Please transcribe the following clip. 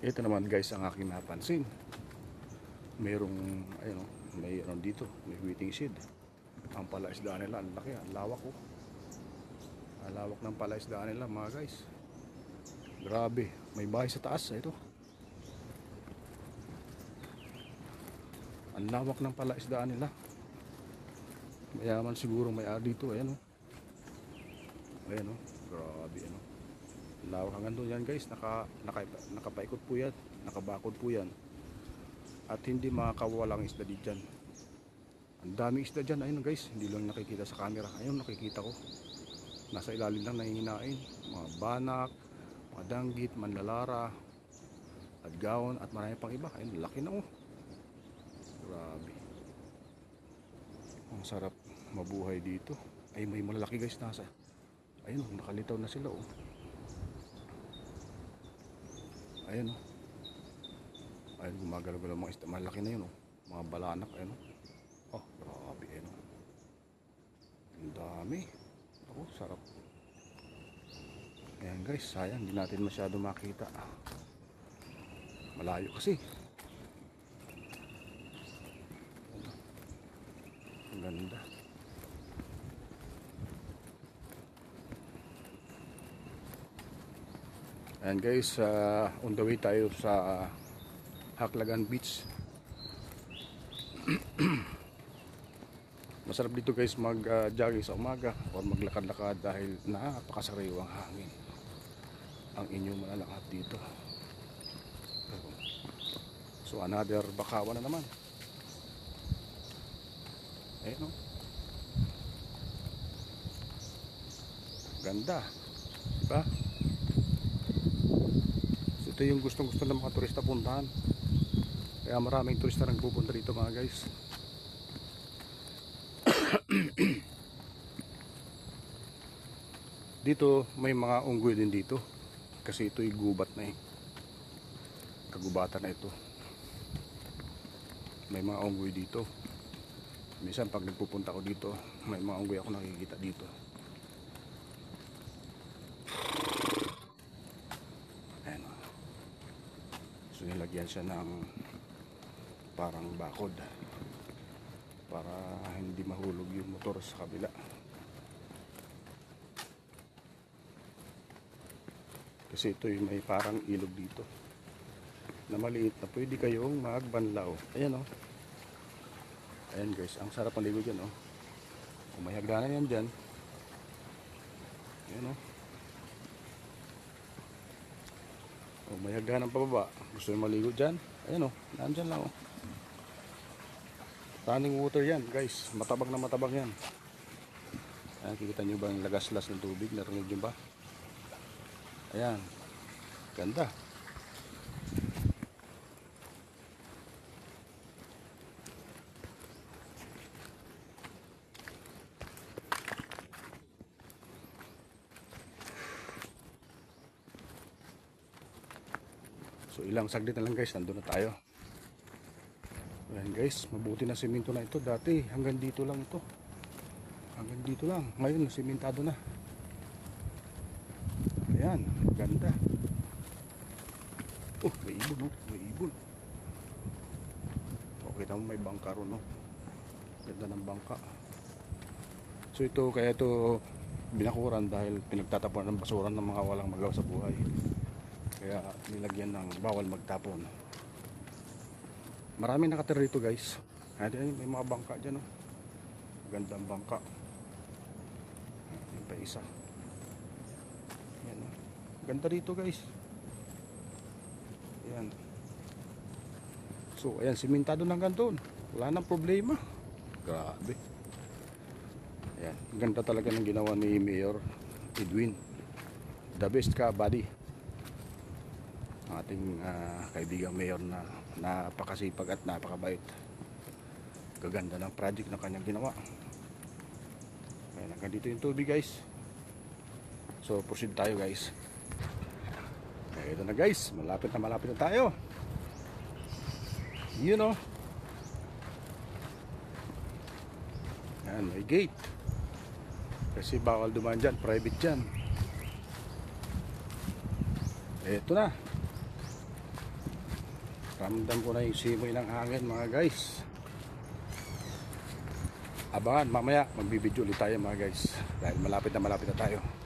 Ito naman guys ang aking napansin. Merong ayun, mayroon dito, may waiting shed. Ang palaisdaan nila, ang laki, ang lawak oh. Ang lawak ng palaisdaan nila mga guys. Grabe, may bahay sa taas ito. Ang lawak ng palaisdaan nila. Mayaman siguro may-ari dito, ayan oh. Ayan oh, grabe ano. Lawak hanggang doon yan guys, nakapaikot po yan, nakabakod po yan. At hindi makakawalang isda dyan. Ang daming isda dyan, ayun guys, hindi lang nakikita sa camera. Ayun nakikita ko, nasa ilalim lang nangihinain. Mga banak, mga danggit, manlalara, at gawon, at marami pang iba. Ayun, laki na oh. Grabe. Ang sarap mabuhay dito. Ay, may malalaki guys nasa. Ayun, nakalitaw na sila oh. Ayun oh. Ayun, gumagalaw-galaw mga isda. Malaki na yun oh. Mga balanak, ayun oh. Oh, grabe, ayun oh. Ang dami. Ako, sarap. Ayan guys, sayang, hindi natin masyado makita. Malayo kasi. Ang ganda. Ayan guys, on the way tayo sa Haklagan Beach. Masarap dito guys mag-jogging sa umaga o maglakad-lakad dahil napakasariwang hangin ang inyong malalakad dito. So another bakawan na naman. Ayun oh. Ganda, diba? So ito yung gustong-gusto ng mga turista puntahan. Kaya maraming turista nang pupunta dito mga guys. Dito may mga unggoy din dito. Kasi ito'y gubat na eh. Kagubatan na ito. May mga unggoy dito. Minsan pag nagpupunta ako dito, may mga unggoy ako nakikita dito. Ayan. So nilagyan siya ng parang bakod para hindi mahulog yung motor sa kabila. Kasi ito yung may parang ilog dito na maliit na pwede kayong magbanlaw. Ayan oh. Ayan guys, ang sarap ng ligo dyan oh. Kung may hagdanan yan dyan. Ayan oh. Kung may hagdanan pababa, gusto nyo maligo dyan. Ayan oh, nandyan lang oh. Running water yan guys, matabang na matabang yan. Ayan, kikita nyo ba yung lagaslas ng tubig? Narinig nyo ba? Ayan, ganda. So ilang saglit na lang guys, nandun na tayo. Ayan guys, mabuti na simento na ito. Dati hanggang dito lang ito. Hanggang dito lang. Ngayon simentado na. Ayan, ganda. Oh, may ibon oh, may ibon. Okay, tama, may bangka ron oh. Ganda ng bangka. So ito, kaya ito binakuran dahil pinagtatapunan ng basuran ng mga walang magawa sa buhay. Kaya nilagyan ng bawal magtapon. Maraming nakatira dito guys. Ayan, may mga bangka dyan oh. Gandang bangka. Ayan pa isa. Ayan oh. Ganda rito guys. Ayan. So ayan, simentado ng ganton. Wala nang problema. Grabe. Ayan, ganda talaga ng ginawa ni Mayor Edwin. The best ka buddy. Ating kaibigang mayor na napakasipag at napakabait. Gaganda ng project na kanyang ginawa. Ayan, hanggang dito yung tubig guys. So proceed tayo guys. Ayan, ito na guys, malapit na tayo. You know. Ayan, may gate. Kasi bawal dumaan dyan, private dyan. Ito na. Ramdam ko na yung simoy ng hangin mga guys. Abangan mamaya magbibideo ulit tayo mga guys. Dahil malapit na tayo.